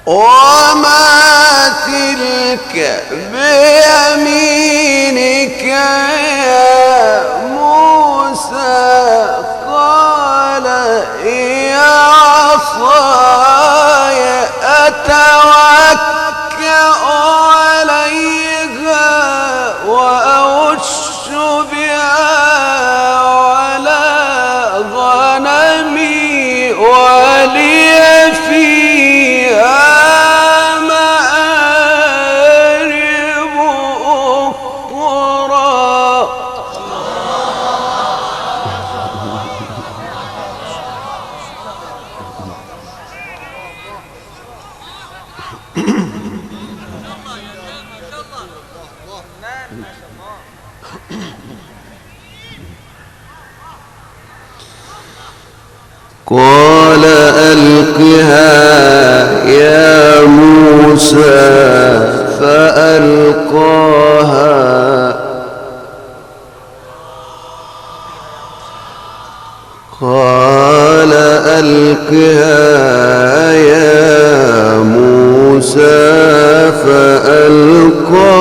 وما تلك بيمينك يا موسى قال يا عصاي أتوكأ عليها وأهش بها على غنمي ولي فيها مآرب أخرى. قال ألقها يا موسى فألقاها قال ألقها يا موسى فألقاها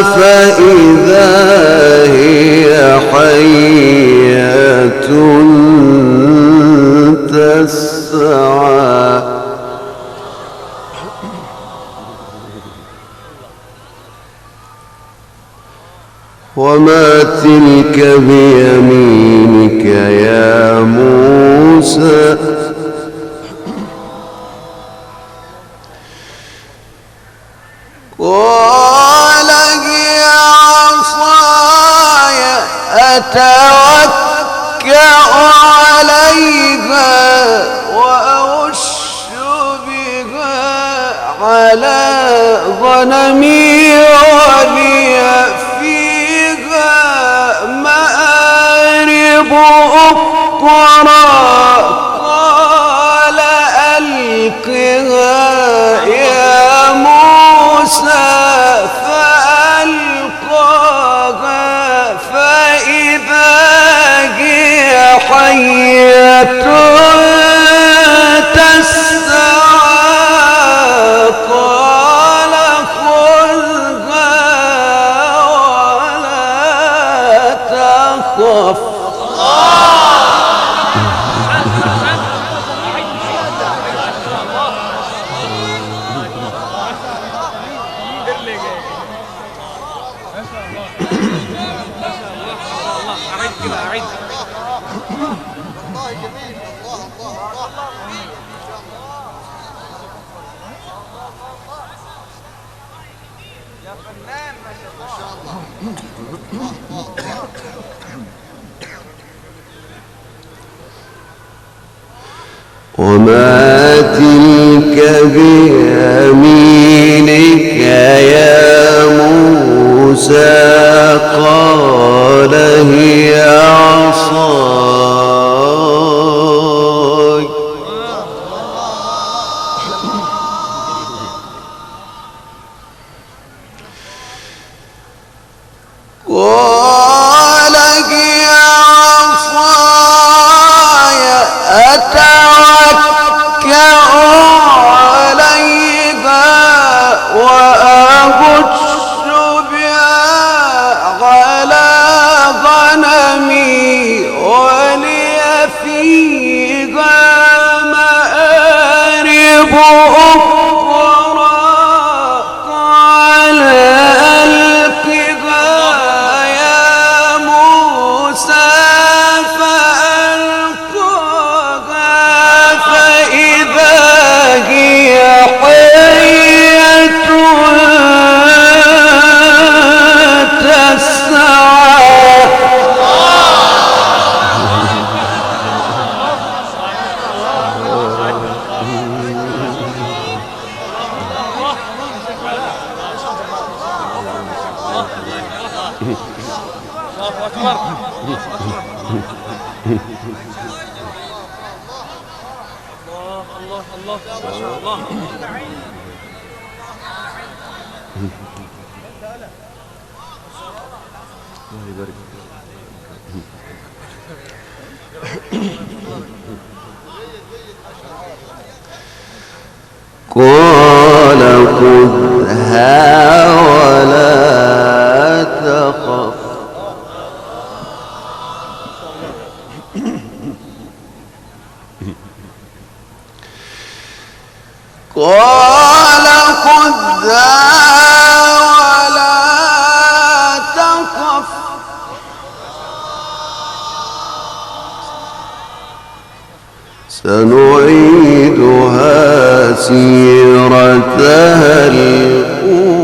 فإذا هي حية تسعى وما تلك بيمينك يا موسى قال هي عصاي أتوكأ عليها وأهش بها على غنمي ولي فيها مآرب أخرى. قال ألقها يا موسى فألقاها فإذا هي حية تسعى قال خذها ولا تخف. وما تلك بيمينك يا موسى قال هي عصاي قال هي عصاي أتوكأ عليها وأهش بها على غنمي ولي فيها مآرب أخرى. قال ألقها يا موسى فألقاها فإذا هي حية تسعى قال خذها ولا تخف. قال خذها ولا تخف سنعيدها سيرتها الأولى.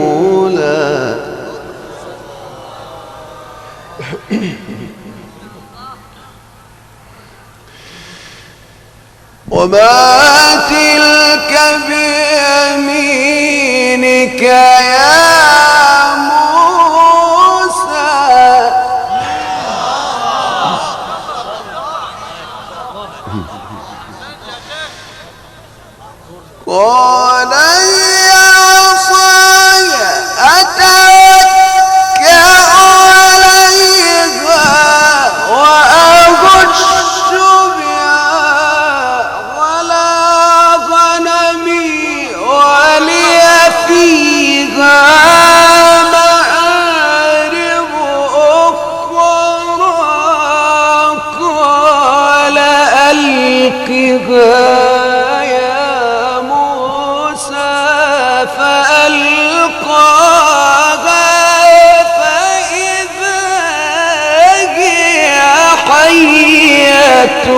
وما تلك بيمينك يا موسى. قال هي عصاي أتوكأ عليها وأهش بها على غنمي ولي فيها مآرب أخرى. قال ألقها فألقاها فإذا هي حية